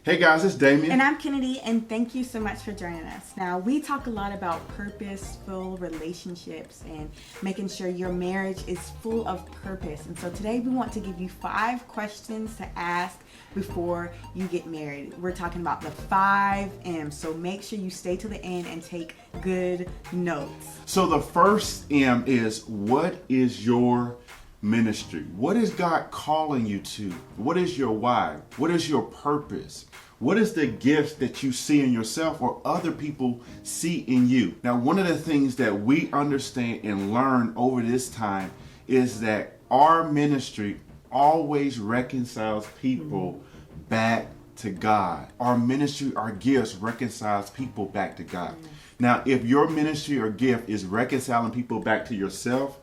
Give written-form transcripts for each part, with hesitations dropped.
Hey guys, it's Damien. And I'm Kenady, and thank you so much for joining us. Now, we talk a lot about purposeful relationships and making sure your marriage is full of purpose. And so today we want to give you 5 questions to ask before you get married. We're talking about the 5 M's, so make sure you stay to the end and take good notes. So the first M is, what is your ministry? What is God calling you to? What is your why? What is your purpose? What is the gifts that you see in yourself or other people see in you? Now, one of the things that we understand and learn over this time is that our ministry always reconciles people back to God. Our ministry, our gifts reconciles people back to God. Now, if your ministry or gift is reconciling people back to yourself,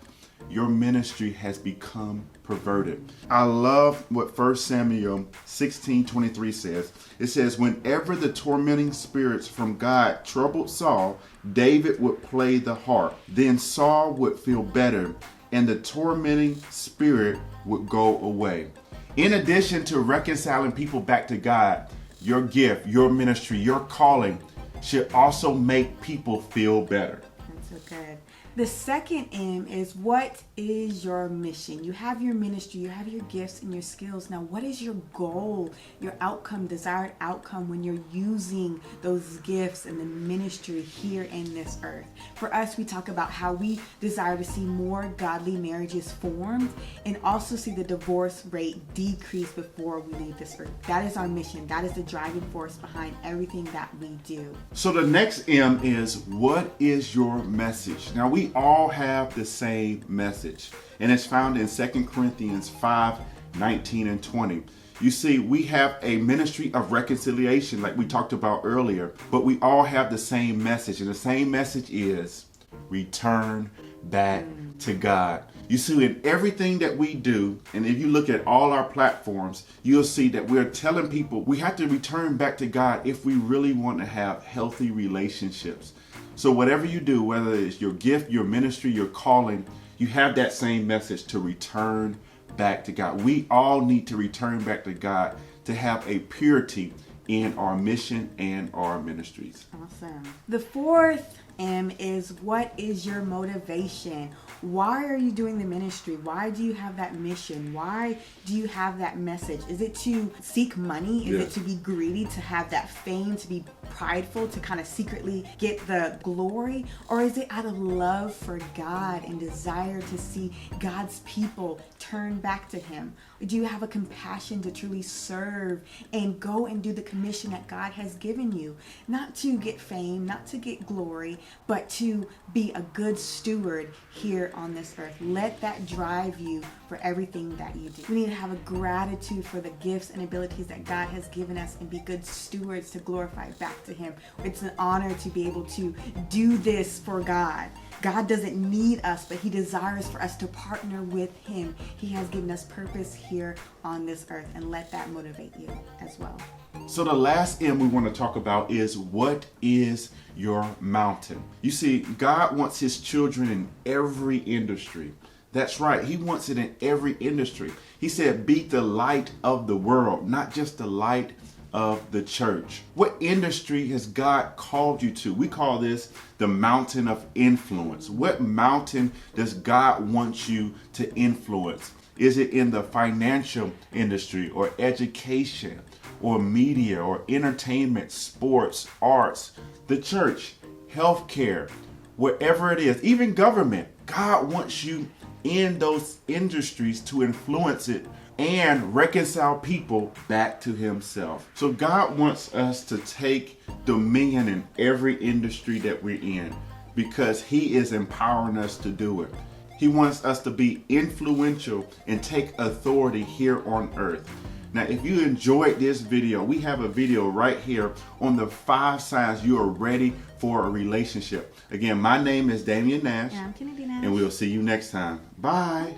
your ministry has become perverted. I love what 1 Samuel 16:23 says. It says, whenever the tormenting spirits from God troubled Saul, David would play the harp. Then Saul would feel better, and the tormenting spirit would go away. In addition to reconciling people back to God, your gift, your ministry, your calling should also make people feel better. That's so good. The second M is, what is your mission? You have your ministry, you have your gifts and your skills. Now, what is your goal, your outcome, desired outcome when you're using those gifts and the ministry here in this earth? For us, we talk about how we desire to see more godly marriages formed and also see the divorce rate decrease before we leave this earth. That is our mission. That is the driving force behind everything that we do. So the next M is, what is your message? Now, we all have the same message, and it's found in 2 Corinthians 5:19 and 20. You see, we have a ministry of reconciliation like we talked about earlier, but we all have the same message, and the same message is return back to God. You see, in everything that we do, and if you look at all our platforms, you'll see that we're telling people we have to return back to God if we really want to have healthy relationships. So whatever you do, whether it's your gift, your ministry, your calling, you have that same message to return back to God. We all need to return back to God to have a purity in our mission and our ministries. Awesome. The fourth M is, what is your motivation? Why are you doing the ministry? Why do you have that mission? Why do you have that message? Is it to seek money? Is it to be greedy, to have that fame, to be prideful, to kind of secretly get the glory? Or is it out of love for God and desire to see God's people turn back to Him? Do you have a compassion to truly serve and go and do the commission that God has given you? Not to get fame, not to get glory, but to be a good steward here on this earth. Let that drive you for everything that you do. We need to have a gratitude for the gifts and abilities that God has given us and be good stewards to glorify back to Him. It's an honor to be able to do this for God. God doesn't need us, but He desires for us to partner with Him. He has given us purpose here on this earth, and let that motivate you as well. So the last M we want to talk about is, what is your mountain? You see, God wants His children in every industry. That's right. He wants it in every industry. He said, be the light of the world, not just the light of the church. What industry has God called you to? We call this the mountain of influence. What mountain does God want you to influence? Is it in the financial industry or education or media or entertainment, sports, arts, the church, healthcare, wherever it is, even government? God wants you in those industries to influence it and reconcile people back to Himself. So God wants us to take dominion in every industry that we're in because He is empowering us to do it. He wants us to be influential and take authority here on earth. Now, if you enjoyed this video, we have a video right here on the 5 signs you are ready for a relationship. Again, my name is Damien Nash. And I'm Kenady Nash. And we'll see you next time. Bye.